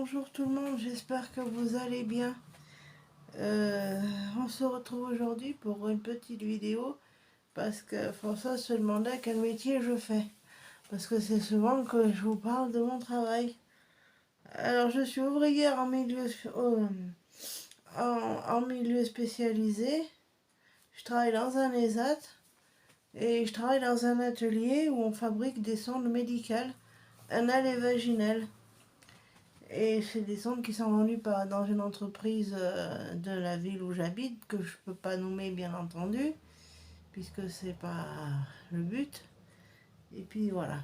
bonjour tout le monde, j'espère que vous allez bien. On se retrouve aujourd'hui pour une petite vidéo parce que François se demandait quel métier je fais. Parce que c'est souvent que je vous parle de mon travail. Alors je suis ouvrière en milieu spécialisé. Je travaille dans un ESAT et je travaille dans un atelier où on fabrique des sondes médicales anales et vaginales. Et c'est des sondes qui sont vendues dans une entreprise de la ville où j'habite, que je ne peux pas nommer bien entendu, puisque c'est pas le but. Et puis voilà.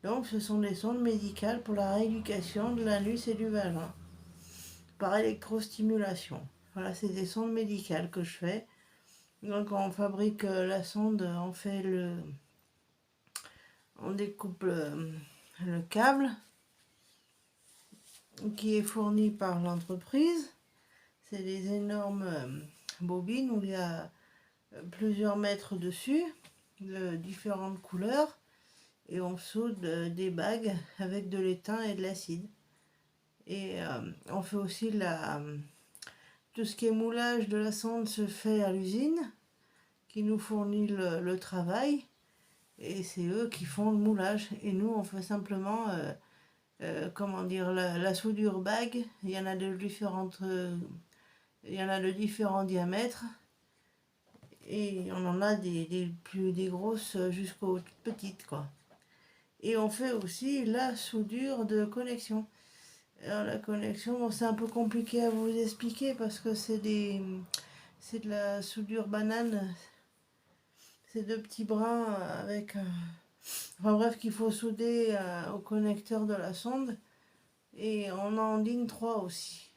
Donc ce sont des sondes médicales pour la rééducation de l'anus et du vagin, par électrostimulation. Voilà, c'est des sondes médicales que je fais. Donc on fabrique la sonde, on découpe le câble qui est fourni par l'entreprise. C'est des énormes bobines où il y a plusieurs mètres dessus, de différentes couleurs, et on soude des bagues avec de l'étain et de l'acide. Et on fait aussi tout ce qui est moulage de la sonde se fait à l'usine, qui nous fournit le travail, et c'est eux qui font le moulage. Et nous, on fait simplement, la soudure bague. Il y en a de différents diamètres. Et on en a des grosses jusqu'aux petites, quoi. Et on fait aussi la soudure de connexion. Alors la connexion, bon, c'est un peu compliqué à vous expliquer parce que c'est de la soudure banane. C'est deux petits brins avec... enfin bref, qu'il faut souder au connecteur de la sonde. Et on en ligne 3 aussi.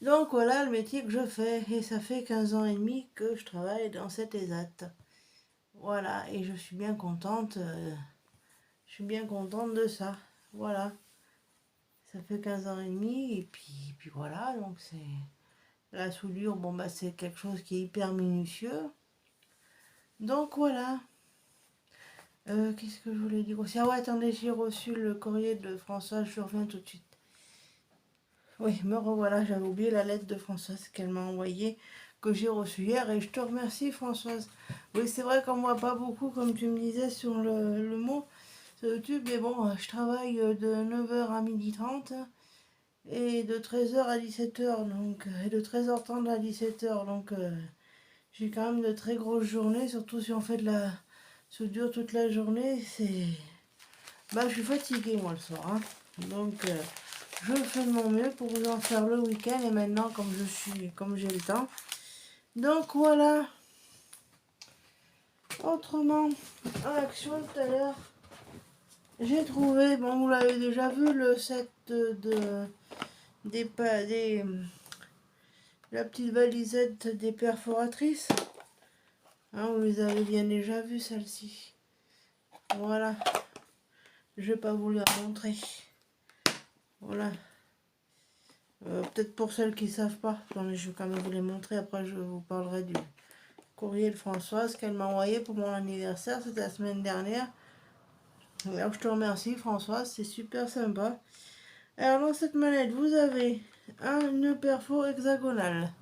Donc voilà le métier que je fais. Et ça fait 15 ans et demi que je travaille dans cet ESAT. Voilà, et je suis bien contente. Je suis bien contente de ça. Voilà. Ça fait 15 ans et demi. Et puis voilà, donc c'est... La soudure, bon bah c'est quelque chose qui est hyper minutieux. Donc voilà. Qu'est-ce que je voulais dire aussi? Ah ouais, attendez, j'ai reçu le courrier de Françoise, je reviens tout de suite. Oui, me revoilà, j'avais oublié la lettre de Françoise qu'elle m'a envoyée, que j'ai reçue hier, et je te remercie Françoise. Oui, c'est vrai qu'on voit pas beaucoup, comme tu me disais sur le mot sur YouTube, mais bon, je travaille de 9h à 12h30 et de 13h à 17h, donc, et de 13h30 à 17h, donc j'ai quand même de très grosses journées, surtout si on fait de la soudure toute la journée, c'est... Bah, je suis fatiguée moi le soir, hein. Donc je fais de mon mieux pour vous en faire le week-end et maintenant comme j'ai le temps. Donc voilà. Autrement, en action tout à l'heure, j'ai trouvé, bon vous l'avez déjà vu, le set la petite valisette des perforatrices. Hein, vous les avez bien déjà vu celle-ci. Voilà. Je vais pas vous la montrer. Voilà. Peut-être pour celles qui ne savent pas. Mais je vais quand même vous les montrer. Après, je vous parlerai du courrier de Françoise qu'elle m'a envoyé pour mon anniversaire. C'était la semaine dernière. Alors, je te remercie, Françoise. C'est super sympa. Alors, dans cette manette, vous avez une perfo hexagonale.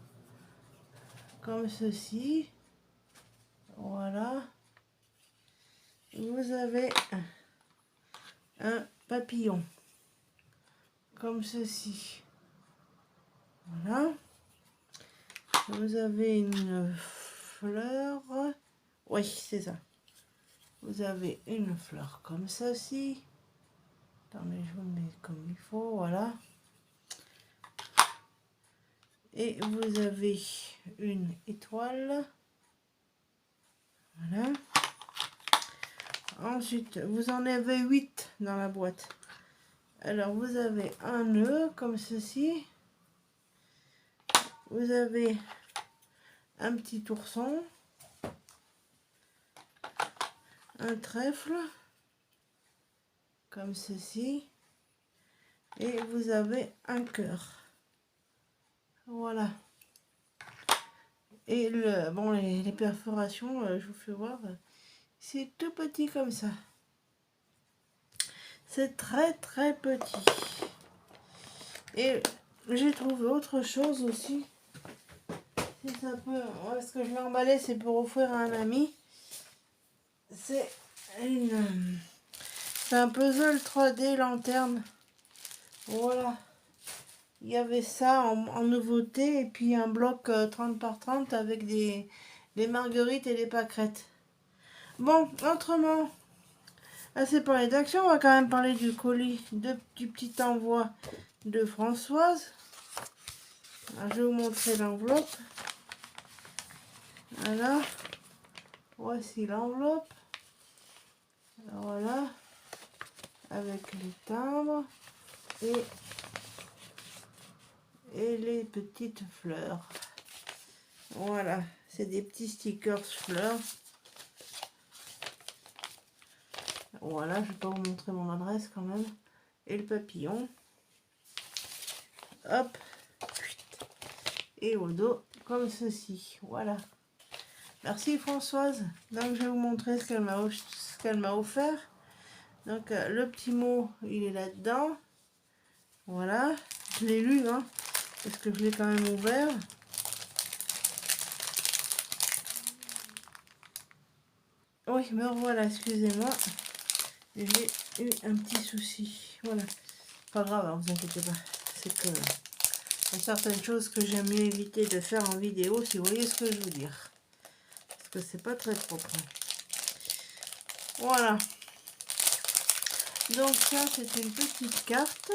Comme ceci. Voilà. Vous avez un papillon. Comme ceci. Voilà. Vous avez une fleur. Oui, c'est ça. Vous avez une fleur comme ceci. Attendez, je vous mets comme il faut, voilà. Et vous avez une étoile. Voilà. Ensuite, vous en avez 8 dans la boîte. Alors, vous avez un nœud comme ceci. Vous avez un petit ourson. Un trèfle. Comme ceci. Et vous avez un cœur. Voilà. Et les perforations, je vous fais voir. C'est tout petit comme ça. C'est très très petit. Et j'ai trouvé autre chose aussi. Si ça peut... Est-ce que je l'ai emballé? C'est pour offrir à un ami. C'est un puzzle 3D lanterne. Voilà. Il y avait ça en nouveauté. Et puis un bloc 30 par 30 avec des marguerites et des pâquerettes. Bon, autrement, assez parlé d'action. On va quand même parler du colis, du petit envoi de Françoise. Alors, je vais vous montrer l'enveloppe. Voilà. Voici l'enveloppe. Voilà. Avec les timbres et les petites fleurs. Voilà. C'est des petits stickers fleurs. Voilà. Je vais pas vous montrer mon adresse quand même. Et le papillon. Hop. Et au dos, comme ceci. Voilà. Merci Françoise. Donc je vais vous montrer ce qu'elle m'a offert. Donc le petit mot, il est là-dedans. Voilà. Je l'ai lu, hein, parce que je l'ai quand même ouvert. Oui, me revoilà, excusez-moi. J'ai eu un petit souci. Voilà. Pas grave, hein, vous inquiétez pas. C'est que il y a certaines choses que j'aime mieux éviter de faire en vidéo, si vous voyez ce que je veux dire. Parce que c'est pas très propre. Voilà. Donc ça, c'est une petite carte.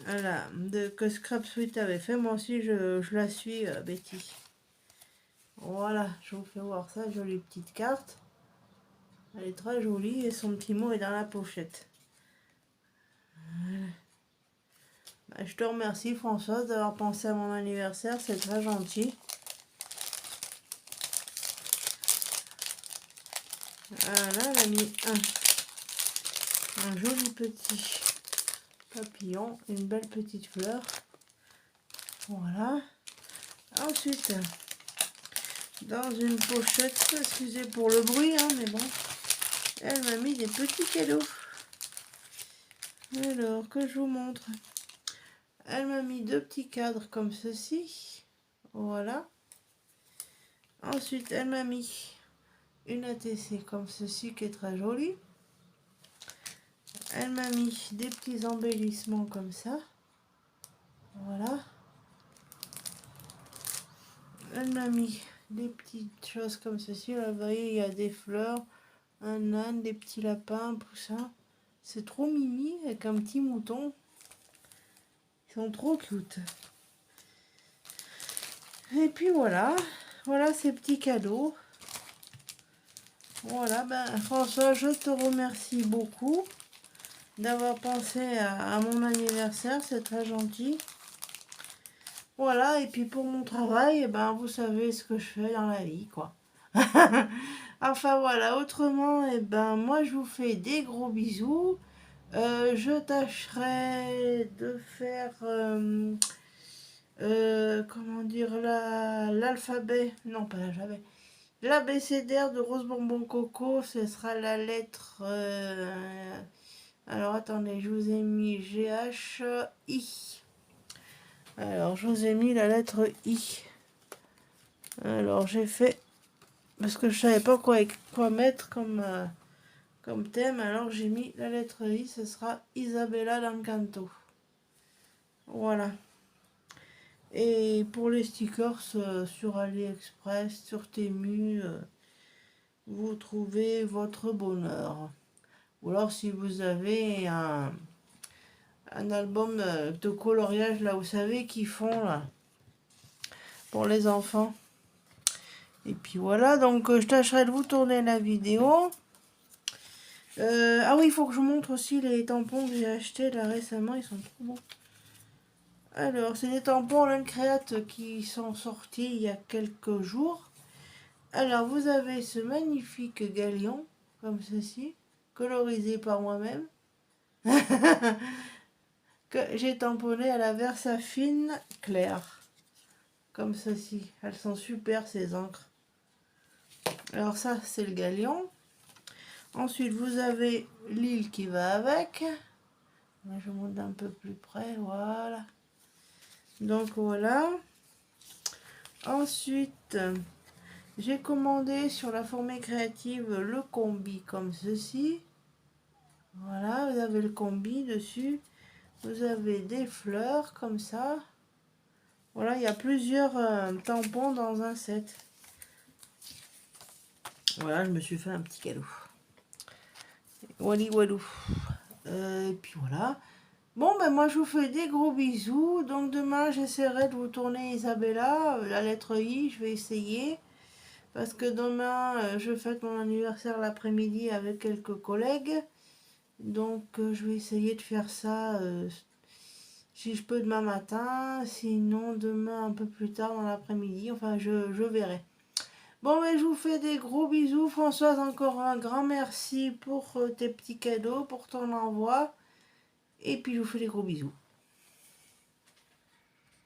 Voilà, que Scrap Sweet avait fait. Moi aussi, je la suis, Betty. Voilà, je vous fais voir ça. Jolie petite carte. Elle est très jolie et son petit mot est dans la pochette. Voilà. Bah, je te remercie Françoise d'avoir pensé à mon anniversaire. C'est très gentil. Voilà, elle a mis un joli petit papillon, une belle petite fleur. Voilà. Ensuite, dans une pochette, excusez pour le bruit, hein, mais bon, elle m'a mis des petits cadeaux. Alors, que je vous montre. Elle m'a mis deux petits cadres comme ceci. Voilà. Ensuite, elle m'a mis une ATC comme ceci qui est très jolie. Elle m'a mis des petits embellissements comme ça. Voilà. Elle m'a mis des petites choses comme ceci. Là, vous voyez, il y a des fleurs, un âne, des petits lapins, tout ça. C'est trop mimi avec un petit mouton. Ils sont trop cute. Et puis voilà. Voilà ces petits cadeaux. Voilà, ben François, je te remercie beaucoup d'avoir pensé à mon anniversaire. C'est très gentil. Voilà, et puis pour mon travail, eh ben, vous savez ce que je fais dans la vie, quoi. Enfin voilà, autrement, eh ben, moi je vous fais des gros bisous. Je tâcherai de faire, comment dire, l'alphabet, non pas l'alphabet, l'abécédaire de Rose Bonbon Coco, ce sera la lettre, alors attendez, je vous ai mis G-H-I. Alors je vous ai mis la lettre I. Alors j'ai fait, parce que je savais pas quoi mettre comme thème, alors j'ai mis la lettre I, ce sera Isabella d'Encanto. Voilà. Et pour les stickers sur AliExpress, sur Temu, vous trouvez votre bonheur. Ou alors si vous avez un album de coloriage, là vous savez qu'ils font là, pour les enfants. Et puis voilà, donc je tâcherai de vous tourner la vidéo. Ah oui, il faut que je vous montre aussi les tampons que j'ai achetés là récemment, ils sont trop bons. Alors, c'est des tampons L'Uncréate qui sont sortis il y a quelques jours. Alors, vous avez ce magnifique galion, comme ceci, colorisé par moi-même, que j'ai tamponné à la Versafine claire, comme ceci. Elles sont super, ces encres. Alors ça, c'est le galion. Ensuite, vous avez l'île qui va avec. Là, je monte un peu plus près, voilà. Donc voilà. Ensuite, j'ai commandé sur la Formée Créative le combi comme ceci. Voilà, vous avez le combi dessus. Vous avez des fleurs comme ça. Voilà, il y a plusieurs tampons dans un set. Voilà, je me suis fait un petit cadeau. Wally walou. Et puis voilà. Bon, ben moi je vous fais des gros bisous. Donc demain j'essaierai de vous tourner Isabella, la lettre I, je vais essayer. Parce que demain je fête mon anniversaire l'après-midi avec quelques collègues. Donc je vais essayer de faire ça si je peux demain matin. Sinon demain un peu plus tard dans l'après-midi. Enfin je verrai. Bon, ben, je vous fais des gros bisous. Françoise, encore un grand merci pour tes petits cadeaux, pour ton envoi. Et puis, je vous fais des gros bisous.